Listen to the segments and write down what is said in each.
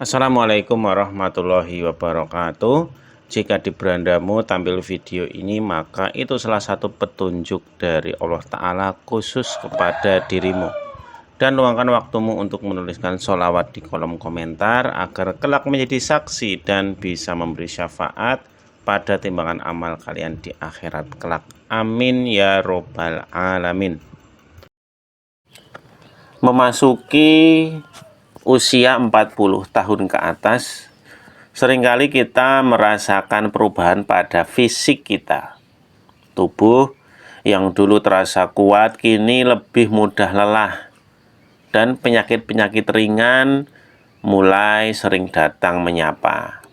Assalamualaikum warahmatullahi wabarakatuh. Jika di berandamu tampil video ini, maka itu salah satu petunjuk dari Allah Ta'ala khusus kepada dirimu. Dan luangkan waktumu untuk menuliskan sholawat di kolom komentar agar kelak menjadi saksi dan bisa memberi syafaat pada timbangan amal kalian di akhirat kelak. Amin ya robbal alamin. Memasuki usia 40 tahun ke atas, seringkali kita merasakan perubahan pada fisik kita. Tubuh yang dulu terasa kuat kini lebih mudah lelah, dan penyakit-penyakit ringan mulai sering datang menyapa.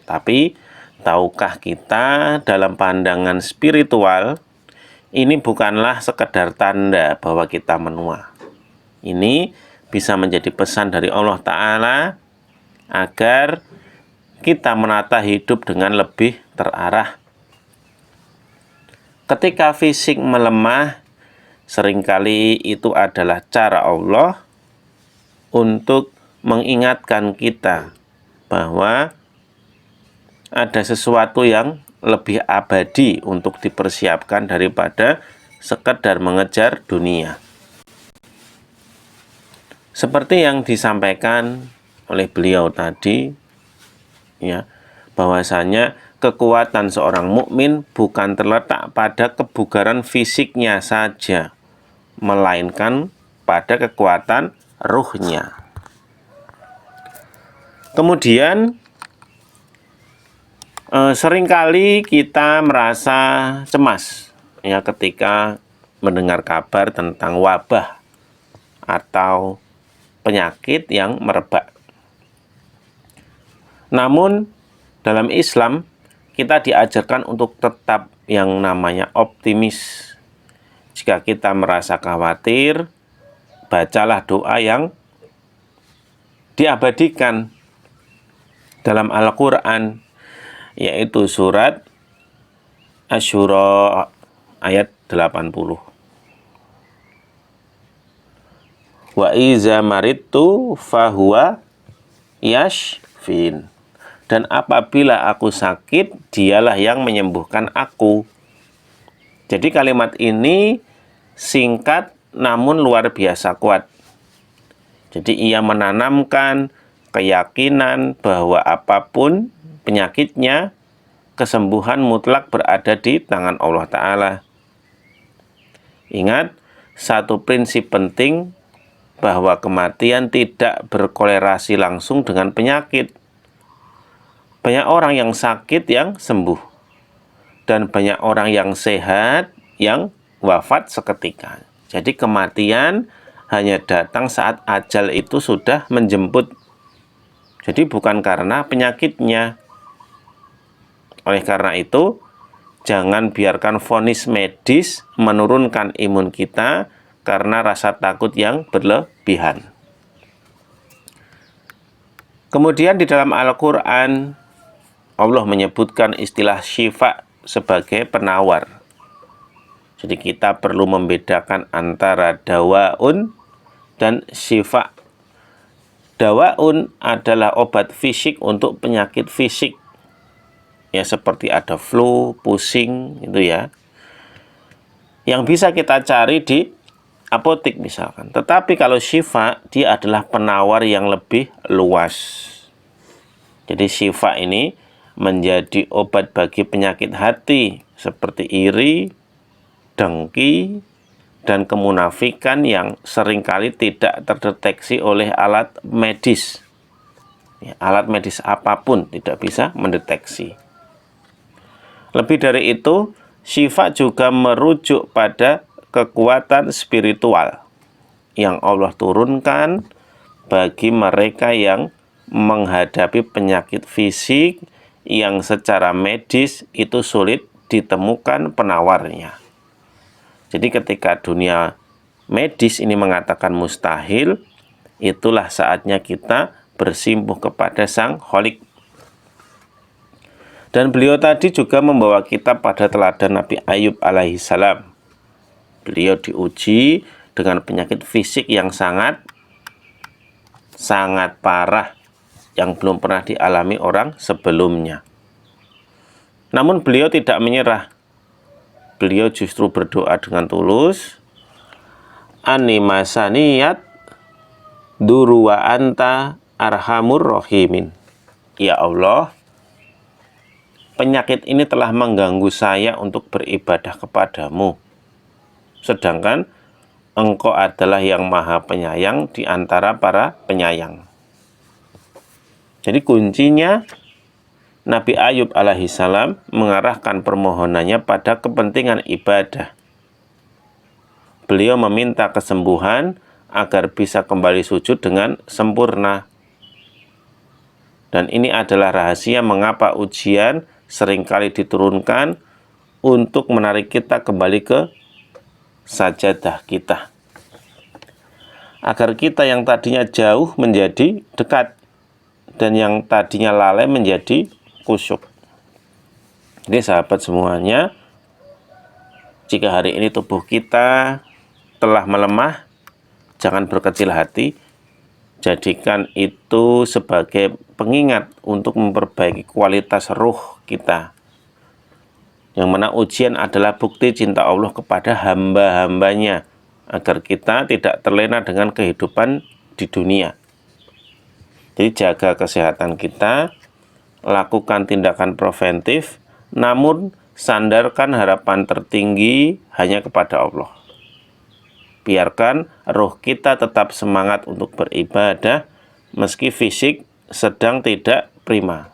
Tapi tahukah kita, dalam pandangan spiritual, ini bukanlah sekedar tanda bahwa kita menua. Ini bisa menjadi pesan dari Allah Ta'ala agar kita menata hidup dengan lebih terarah. Ketika fisik melemah, seringkali itu adalah cara Allah untuk mengingatkan kita bahwa ada sesuatu yang lebih abadi untuk dipersiapkan daripada sekedar mengejar dunia. Seperti yang disampaikan oleh beliau tadi, ya, bahwasanya kekuatan seorang mukmin bukan terletak pada kebugaran fisiknya saja, melainkan pada kekuatan ruhnya. Kemudian seringkali kita merasa cemas, ya, ketika mendengar kabar tentang wabah atau penyakit yang merebak. Namun dalam Islam kita diajarkan untuk tetap yang namanya optimis. Jika kita merasa khawatir, bacalah doa yang diabadikan dalam Al-Quran, yaitu surat Asy-Syura ayat 80. Wa iza maridtu fahuwa yashfin. Dan apabila aku sakit, dialah yang menyembuhkan aku. Jadi kalimat ini singkat namun luar biasa kuat. Jadi ia menanamkan keyakinan bahwa apapun penyakitnya, kesembuhan mutlak berada di tangan Allah Ta'ala. Ingat, satu prinsip penting bahwa kematian tidak berkolerasi langsung dengan penyakit. Banyak orang yang sakit yang sembuh, dan banyak orang yang sehat yang wafat seketika. Jadi kematian hanya datang saat ajal itu sudah menjemput. Jadi bukan karena penyakitnya. Oleh karena itu, jangan biarkan vonis medis menurunkan imun kita karena rasa takut yang berlebihan. Kemudian di dalam Al-Quran, Allah menyebutkan istilah syifa sebagai penawar. Jadi kita perlu membedakan antara dawaun dan syifa. Dawaun adalah obat fisik untuk penyakit fisik, ya, seperti ada flu, pusing, itu ya, yang bisa kita cari di apotek misalkan. Tetapi kalau syifa, dia adalah penawar yang lebih luas. Jadi syifa ini menjadi obat bagi penyakit hati seperti iri, dengki, dan kemunafikan yang seringkali tidak terdeteksi oleh alat medis. Ya, alat medis apapun tidak bisa mendeteksi. Lebih dari itu, syifa juga merujuk pada kekuatan spiritual yang Allah turunkan bagi mereka yang menghadapi penyakit fisik yang secara medis itu sulit ditemukan penawarnya. Jadi ketika dunia medis ini mengatakan mustahil, itulah saatnya kita bersimpuh kepada Sang Khalik. Dan beliau tadi juga membawa kita pada teladan Nabi Ayub alaihissalam. Beliau diuji dengan penyakit fisik yang sangat parah, yang belum pernah dialami orang sebelumnya. Namun beliau tidak menyerah. Beliau justru berdoa dengan tulus, animasaniyat duru wa anta arhamur rahimin. Ya Allah, penyakit ini telah mengganggu saya untuk beribadah kepadamu. Sedangkan Engkau adalah yang maha penyayang di antara para penyayang. Jadi kuncinya Nabi Ayub alaihissalam mengarahkan permohonannya pada kepentingan ibadah. Beliau meminta kesembuhan agar bisa kembali sujud dengan sempurna. Dan ini adalah rahasia mengapa ujian seringkali diturunkan untuk menarik kita kembali ke sajadah kita, agar kita yang tadinya jauh menjadi dekat, dan yang tadinya lalai menjadi khusyuk. Jadi sahabat semuanya, jika hari ini tubuh kita telah melemah, jangan berkecil hati. Jadikan itu sebagai pengingat untuk memperbaiki kualitas ruh kita, yang mana ujian adalah bukti cinta Allah kepada hamba-hambanya, agar kita tidak terlena dengan kehidupan di dunia. Jadi jaga kesehatan kita, lakukan tindakan preventif, namun sandarkan harapan tertinggi hanya kepada Allah. Biarkan roh kita tetap semangat untuk beribadah, meski fisik sedang tidak prima.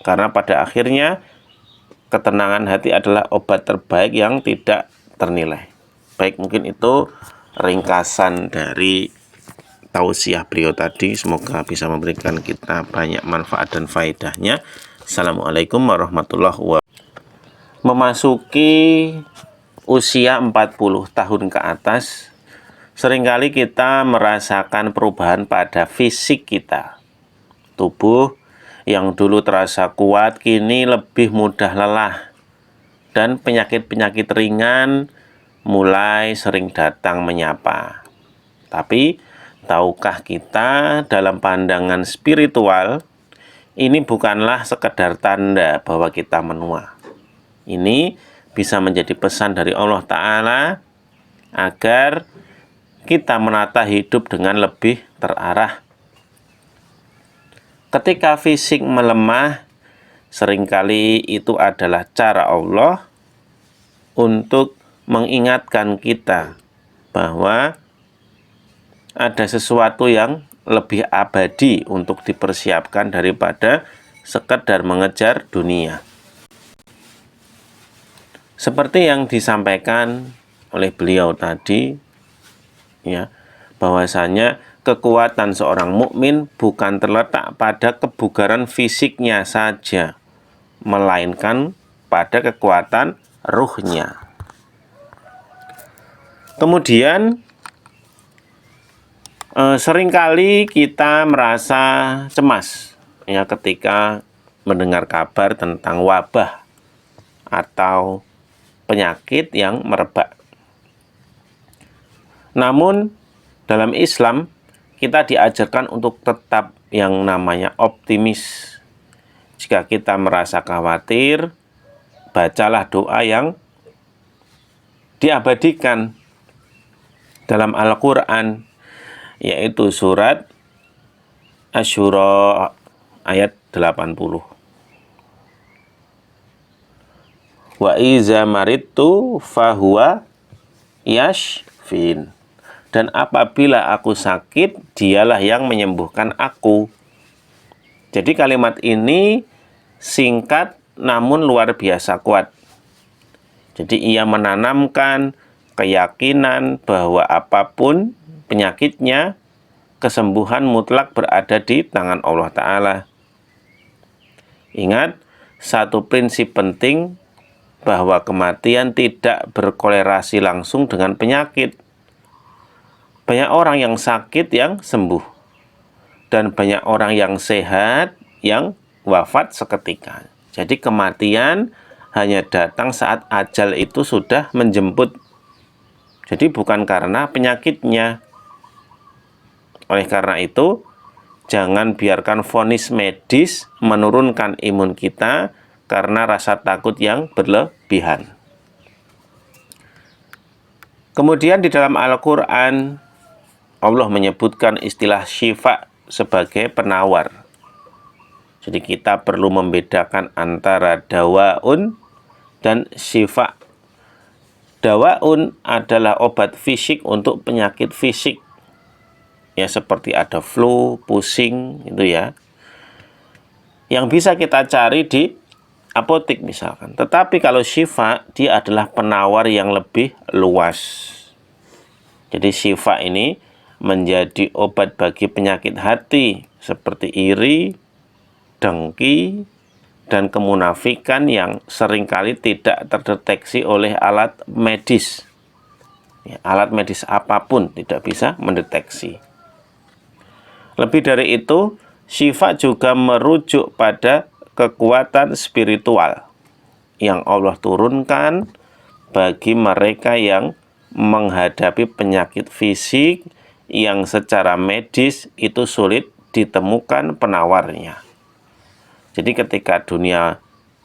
Karena pada akhirnya, ketenangan hati adalah obat terbaik yang tidak ternilai. Baik, mungkin itu ringkasan dari tausiah beliau tadi. Semoga bisa memberikan kita banyak manfaat dan faedahnya. Assalamualaikum warahmatullahi wabarakatuh. Memasuki usia 40 tahun ke atas, seringkali kita merasakan perubahan pada fisik kita. Tubuh yang dulu terasa kuat, kini lebih mudah lelah. Dan penyakit-penyakit ringan mulai sering datang menyapa. Tapi, tahukah kita dalam pandangan spiritual, ini bukanlah sekedar tanda bahwa kita menua. Ini bisa menjadi pesan dari Allah Ta'ala agar kita menata hidup dengan lebih terarah. Ketika fisik melemah, seringkali itu adalah cara Allah untuk mengingatkan kita bahwa ada sesuatu yang lebih abadi untuk dipersiapkan daripada sekedar mengejar dunia. Seperti yang disampaikan oleh beliau tadi, ya, bahwasanya kekuatan seorang mukmin bukan terletak pada kebugaran fisiknya saja, melainkan pada kekuatan ruhnya. Kemudian seringkali kita merasa cemas, ya, ketika mendengar kabar tentang wabah atau penyakit yang merebak. Namun dalam Islam kita diajarkan untuk tetap yang namanya optimis. Jika kita merasa khawatir, bacalah doa yang diabadikan dalam Al-Quran, yaitu surat Asy-Syura ayat 80. Wa iza maridtu fahuwa yashfin. Dan apabila aku sakit, dialah yang menyembuhkan aku. Jadi kalimat ini singkat namun luar biasa kuat. Jadi ia menanamkan keyakinan bahwa apapun penyakitnya, kesembuhan mutlak berada di tangan Allah Ta'ala. Ingat, satu prinsip penting bahwa kematian tidak berkolerasi langsung dengan penyakit. Banyak orang yang sakit yang sembuh, dan banyak orang yang sehat yang wafat seketika. Jadi kematian hanya datang saat ajal itu sudah menjemput. Jadi bukan karena penyakitnya. Oleh karena itu, Jangan biarkan vonis medis menurunkan imun kita karena rasa takut yang berlebihan. Kemudian di dalam Al-Quran, Allah menyebutkan istilah syifa sebagai penawar. Jadi kita perlu membedakan antara dawaun dan syifa. Dawaun adalah obat fisik untuk penyakit fisik. Ya, seperti ada flu, pusing, itu ya. Yang bisa kita cari di apotek misalkan. Tetapi kalau syifa, dia adalah penawar yang lebih luas. Jadi syifa ini menjadi obat bagi penyakit hati seperti iri, dengki, dan kemunafikan yang seringkali tidak terdeteksi oleh alat medis. Ya, alat medis apapun tidak bisa mendeteksi. Lebih dari itu, syifa juga merujuk pada kekuatan spiritual yang Allah turunkan bagi mereka yang menghadapi penyakit fisik yang secara medis itu sulit ditemukan penawarnya. Jadi ketika dunia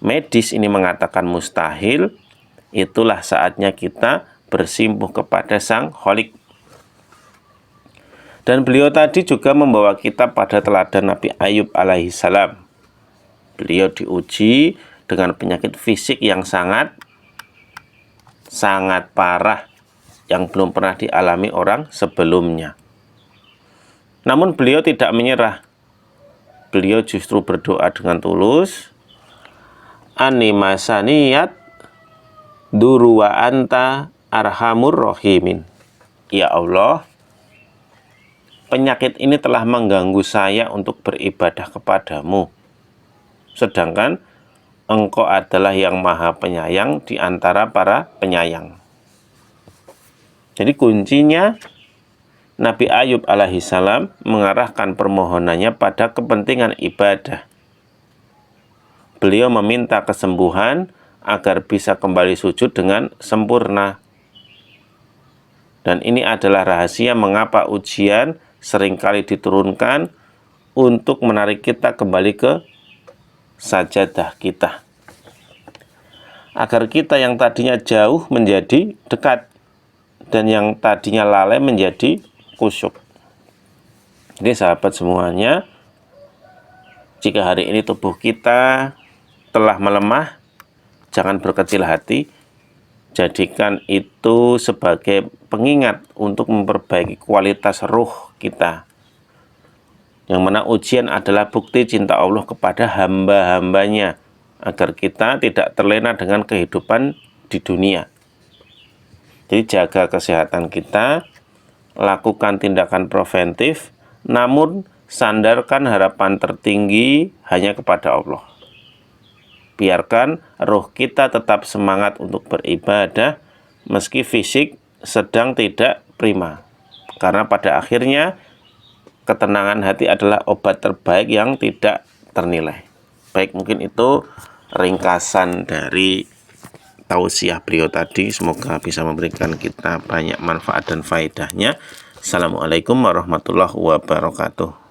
medis ini mengatakan mustahil, itulah saatnya kita bersimpuh kepada Sang Khalik. Dan beliau tadi juga membawa kita pada teladan Nabi Ayub alaihissalam. Beliau diuji dengan penyakit fisik yang sangat parah, yang belum pernah dialami orang sebelumnya. Namun beliau tidak menyerah. Beliau justru berdoa dengan tulus. Animasaniyat duru wa anta arhamur rahimin. Ya Allah, penyakit ini telah mengganggu saya untuk beribadah kepadamu. Sedangkan Engkau adalah yang maha penyayang di antara para penyayang. Jadi kuncinya Nabi Ayub alaihissalam mengarahkan permohonannya pada kepentingan ibadah. Beliau meminta kesembuhan agar bisa kembali sujud dengan sempurna. Dan ini adalah rahasia mengapa ujian seringkali diturunkan untuk menarik kita kembali ke sajadah kita. Agar kita yang tadinya jauh menjadi dekat, dan yang tadinya lalai menjadi khusyuk. Jadi sahabat semuanya, jika hari ini tubuh kita telah melemah, jangan berkecil hati. Jadikan itu sebagai pengingat untuk memperbaiki kualitas ruh kita. Yang mana ujian adalah bukti cinta Allah kepada hamba-hambanya, agar kita tidak terlena dengan kehidupan di dunia. Jadi jaga kesehatan kita, lakukan tindakan preventif, namun sandarkan harapan tertinggi hanya kepada Allah. Biarkan roh kita tetap semangat untuk beribadah, meski fisik sedang tidak prima. Karena pada akhirnya, ketenangan hati adalah obat terbaik yang tidak ternilai. Baik, mungkin itu ringkasan dari tausiah beliau tadi. Semoga bisa memberikan kita banyak manfaat dan faedahnya. Assalamualaikum warahmatullahi wabarakatuh.